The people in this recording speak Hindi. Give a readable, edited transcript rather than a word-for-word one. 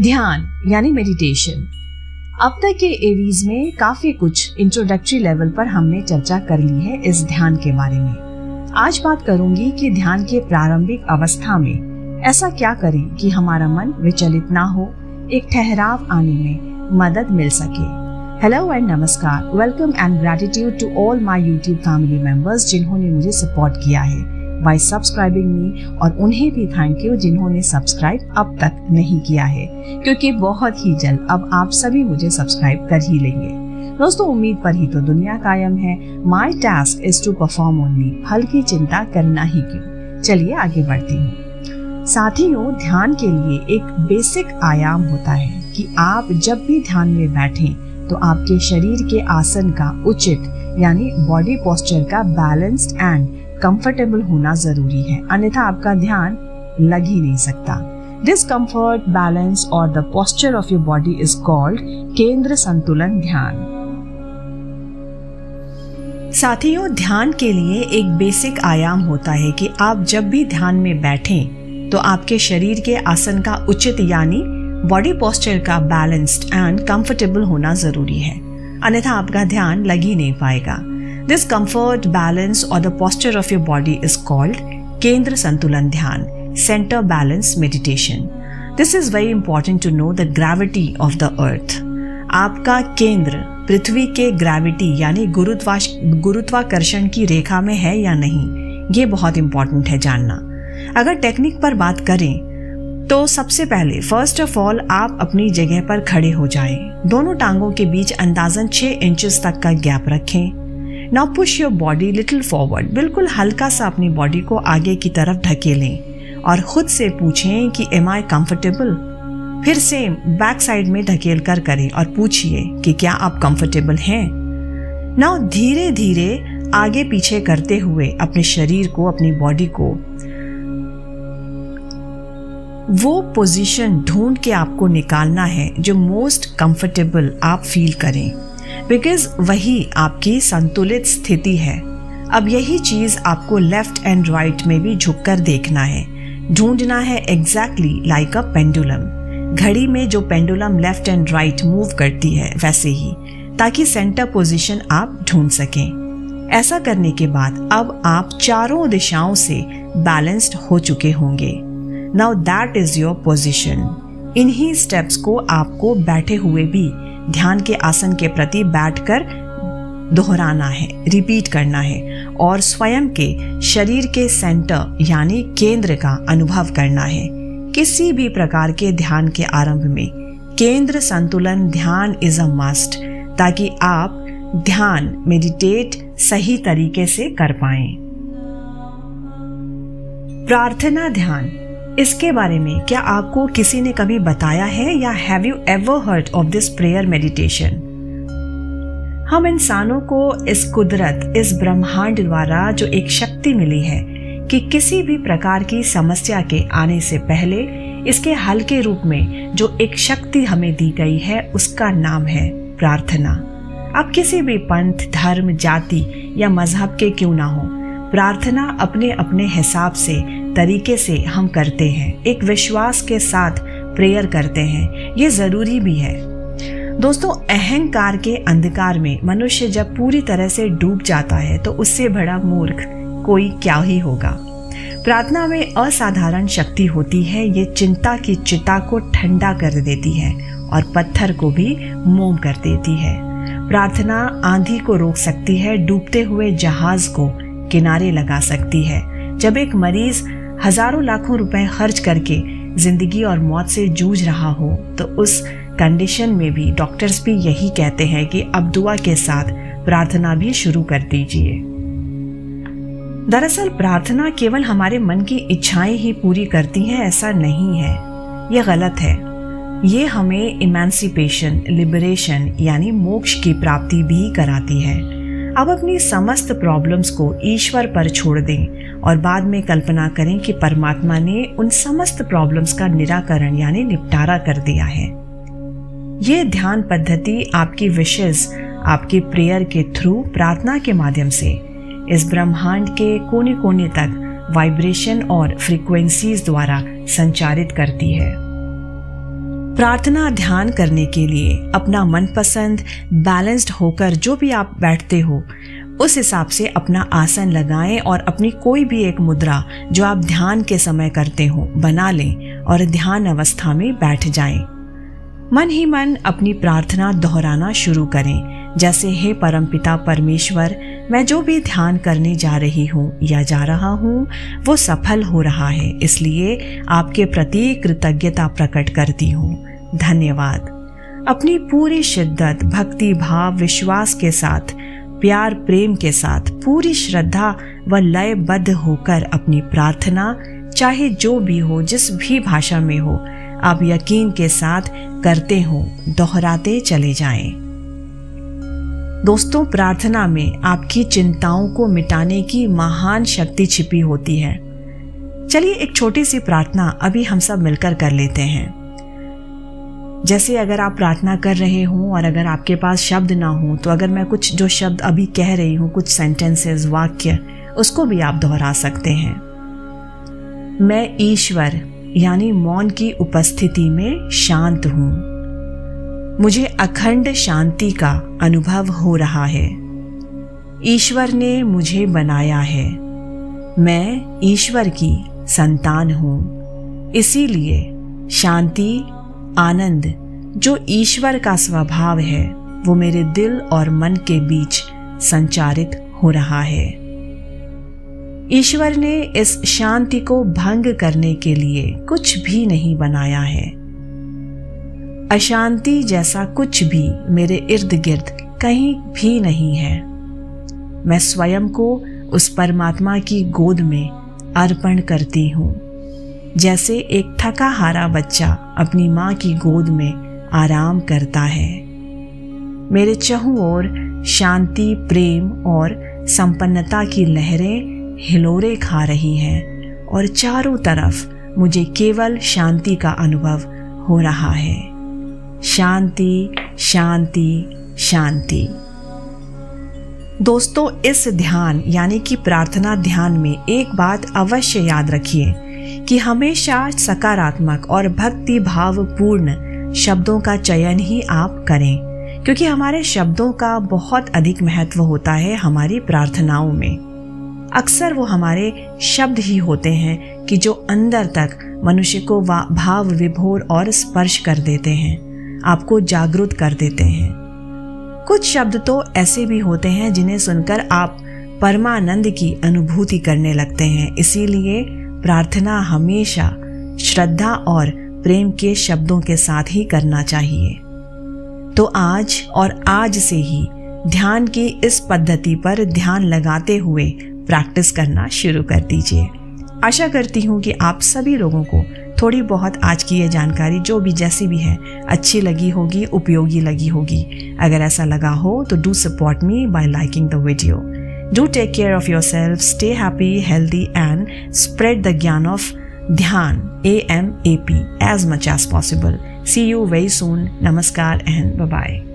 ध्यान यानी मेडिटेशन। अब तक के एवीज में काफी कुछ इंट्रोडक्टरी लेवल पर हमने चर्चा कर ली है इस ध्यान के बारे में। आज बात करूंगी कि ध्यान के प्रारंभिक अवस्था में ऐसा क्या करें कि हमारा मन विचलित ना हो, एक ठहराव आने में मदद मिल सके। हेलो एंड नमस्कार, welcome and gratitude to all my YouTube family members जिन्होंने मुझे सपोर्ट किया है बाय सब्सक्राइबिंग मी, और उन्हें भी थैंक यू जिन्होंने सब्सक्राइब अब तक नहीं किया है, क्योंकि बहुत ही जल्द अब आप सभी मुझे सब्सक्राइब कर ही लेंगे। दोस्तों, उम्मीद पर ही तो दुनिया कायम है। My task is to perform only, फल की चिंता करना ही क्यों। चलिए आगे बढ़ती हूँ। साथियों, ध्यान के लिए एक बेसिक आयाम होता है कि आप जब भी ध्यान में बैठें तो आपके शरीर के आसन का उचित यानी बॉडी पोस्चर का बैलेंस्ड एंड कंफर्टेबल होना जरूरी है, अन्यथा आपका ध्यान लग ही नहीं सकता। डिस्कम्फर्ट, बैलेंस और the posture of your body is called केंद्र संतुलन ध्यान। साथियों, ध्यान के लिए एक बेसिक आयाम होता है कि आप जब भी ध्यान में बैठें तो आपके शरीर के आसन का उचित यानी बॉडी पोस्चर का बैलेंस्ड एंड कंफर्टेबल होना जरूरी है, अन्यथा आपका ध्यान लग ही नहीं पाएगा। This comfort, balance or the posture of your body is called केंद्र संतुलन ध्यान, center balance meditation. This is very important to know the gravity of the earth. आपका केंद्र पृथ्वी के ग्रेविटी यानी गुरुत्वाकर्षण की रेखा में है या नहीं, ये बहुत इंपॉर्टेंट है जानना। अगर टेक्निक पर बात करें तो सबसे पहले फर्स्ट ऑफ ऑल आप अपनी जगह पर खड़े हो जाएं। दोनों टांगों के बीच अंदाजन 6 इंचेस तक का गैप रखें। Now push your body little forward. बिल्कुल हल्का सा अपनी बॉडी को आगे की तरफ ढकेलें और खुद से पूछें कि am I comfortable? फिर सेम बैक साइड में ढकेल कर करें और पूछिए कि क्या आप कंफर्टेबल हैं। Now धीरे धीरे आगे पीछे करते हुए अपने शरीर को, अपनी बॉडी को वो पोजीशन ढूंढ के आपको निकालना है जो मोस्ट कंफर्टेबल आप फील करें, बिकॉज वही आपकी संतुलित स्थिति है। अब यही चीज आपको लेफ्ट एंड राइट में भी झुककर देखना है, ढूंढना है एग्जैक्टली लाइक अ पेंडुलम। घड़ी में जो pendulum left and right move करती है वैसे ही, ताकि सेंटर पोजीशन आप ढूंढ सकें। ऐसा करने के बाद अब आप चारों दिशाओं से बैलेंस्ड हो चुके होंगे। Now that is your position. इन्हीं स्टेप्स को आपको बैठे हुए भी ध्यान के आसन के प्रति बैठकर दोहराना है, रिपीट करना है और स्वयं के शरीर के सेंटर यानी केंद्र का अनुभव करना है। किसी भी प्रकार के ध्यान के आरंभ में केंद्र संतुलन ध्यान इज अ मस्ट, ताकि आप ध्यान मेडिटेट सही तरीके से कर पाएं। प्रार्थना ध्यान, इसके बारे में क्या आपको किसी ने कभी बताया है या have you ever heard of this prayer meditation? हम इंसानों को इस कुदरत, इस ब्रह्मांड द्वारा जो एक शक्ति मिली है कि किसी भी प्रकार की समस्या के आने से पहले इसके हल के रूप में जो एक शक्ति हमें दी गई है उसका नाम है प्रार्थना। अब किसी भी पंथ, धर्म, जाति या मजहब के क्यों ना हो, प्रार्थना अपने अपने हिसाब से, तरीके से हम करते हैं, एक विश्वास के साथ प्रेयर करते हैं। ये जरूरी भी है। दोस्तों, अहंकार के अंधकार में मनुष्य जब पूरी तरह से डूब जाता है तो उससे बड़ा मूर्ख कोई क्या ही होगा। प्रार्थना में असाधारण शक्ति होती है। ये चिंता की चिता को ठंडा कर देती है और पत्थर को भी मोम कर देती है। प्रार्थना आंधी को रोक सकती है, डूबते हुए जहाज को किनारे लगा सकती है। जब एक मरीज हजारों लाखों रुपए खर्च करके जिंदगी और मौत से जूझ रहा हो तो उस कंडीशन में भी डॉक्टर्स भी यही कहते हैं कि अब दुआ के साथ प्रार्थना भी शुरू कर दीजिए। दरअसल प्रार्थना केवल हमारे मन की इच्छाएं ही पूरी करती हैं, ऐसा नहीं है। यह गलत है। ये हमें इमेंसिपेशन, लिबरेशन यानी मोक्ष की प्राप्ति भी कराती है। अब अपनी समस्त प्रॉब्लम्स को ईश्वर पर छोड़ दें और बाद में कल्पना करें कि परमात्मा ने उन समस्त प्रॉब्लम्स का निराकरण यानी निपटारा कर दिया है। ये ध्यान पद्धति आपकी विशेष, आपकी प्रेयर के थ्रू, प्रार्थना के माध्यम से इस ब्रह्मांड के कोने कोने तक वाइब्रेशन और फ्रीक्वेंसीज द्वारा संचारित करती है। प्रार्थना ध्यान करने के लिए अपना मनपसंद बैलेंस्ड होकर जो भी आप बैठते हो उस हिसाब से अपना आसन लगाएं और अपनी कोई भी एक मुद्रा जो आप ध्यान के समय करते हो बना लें और ध्यान अवस्था में बैठ जाएं। मन ही मन अपनी प्रार्थना दोहराना शुरू करें, जैसे हे परमपिता परमेश्वर, मैं जो भी ध्यान करने जा रही हूँ या जा रहा हूँ वो सफल हो रहा है, इसलिए आपके प्रति कृतज्ञता प्रकट करती हूँ। धन्यवाद। अपनी पूरी शिद्दत, भक्ति भाव, विश्वास के साथ, प्यार प्रेम के साथ, पूरी श्रद्धा व लयबद्ध होकर अपनी प्रार्थना चाहे जो भी हो, जिस भी भाषा में हो, आप यकीन के साथ करते हो, दोहराते चले जाएं। दोस्तों, प्रार्थना में आपकी चिंताओं को मिटाने की महान शक्ति छिपी होती है। चलिए एक छोटी सी प्रार्थना अभी हम सब मिलकर कर लेते हैं। जैसे अगर आप प्रार्थना कर रहे हो और अगर आपके पास शब्द ना हो तो अगर मैं कुछ जो शब्द अभी कह रही हूँ, कुछ सेंटेंसेस, वाक्य, उसको भी आप दोहरा सकते हैं। मैं ईश्वर यानी मौन की उपस्थिति में शांत हूँ। मुझे अखंड शांति का अनुभव हो रहा है। ईश्वर ने मुझे बनाया है। मैं ईश्वर की संतान हूँ। इसीलिए शांति, आनंद जो ईश्वर का स्वभाव है वो मेरे दिल और मन के बीच संचारित हो रहा है। ईश्वर ने इस शांति को भंग करने के लिए कुछ भी नहीं बनाया है। अशांति जैसा कुछ भी मेरे इर्द गिर्द कहीं भी नहीं है। मैं स्वयं को उस परमात्मा की गोद में अर्पण करती हूँ, जैसे एक थका हारा बच्चा अपनी माँ की गोद में आराम करता है। मेरे चारों ओर शांति, प्रेम और संपन्नता की लहरें हिलोरे खा रही हैं और चारों तरफ मुझे केवल शांति का अनुभव हो रहा है। शांति, शांति, शांति। दोस्तों, इस ध्यान यानी कि प्रार्थना ध्यान में एक बात अवश्य याद रखिए कि हमेशा सकारात्मक और भक्ति भावपूर्ण शब्दों का चयन ही आप करें, क्योंकि हमारे शब्दों का बहुत अधिक महत्व होता है हमारी प्रार्थनाओं में। अक्सर वो हमारे शब्द ही होते हैं कि जो अंदर तक मनुष्य को भाव विभोर और स्पर्श कर देते हैं, आपको जागरूक कर देते हैं। कुछ शब्द तो ऐसे भी होते हैं जिन्हें सुनकर आप परमानंद की अनुभूति करने लगते हैं। इसीलिए प्रार्थना हमेशा श्रद्धा और प्रेम के शब्दों के साथ ही करना चाहिए। तो आज से ही ध्यान की इस पद्धति पर ध्यान लगाते हुए प्रैक्टिस करना शुरू कर दीजिए। आशा करती हूँ कि आप सभी लोगों को थोड़ी बहुत आज की ये जानकारी जो भी जैसी भी है अच्छी लगी होगी, उपयोगी लगी होगी। अगर ऐसा लगा हो तो do support me by liking the video. Do take care of yourself, stay happy, healthy and spread the gyan of dhyan AMAP as much as possible. See you very soon. Namaskar and bye-bye.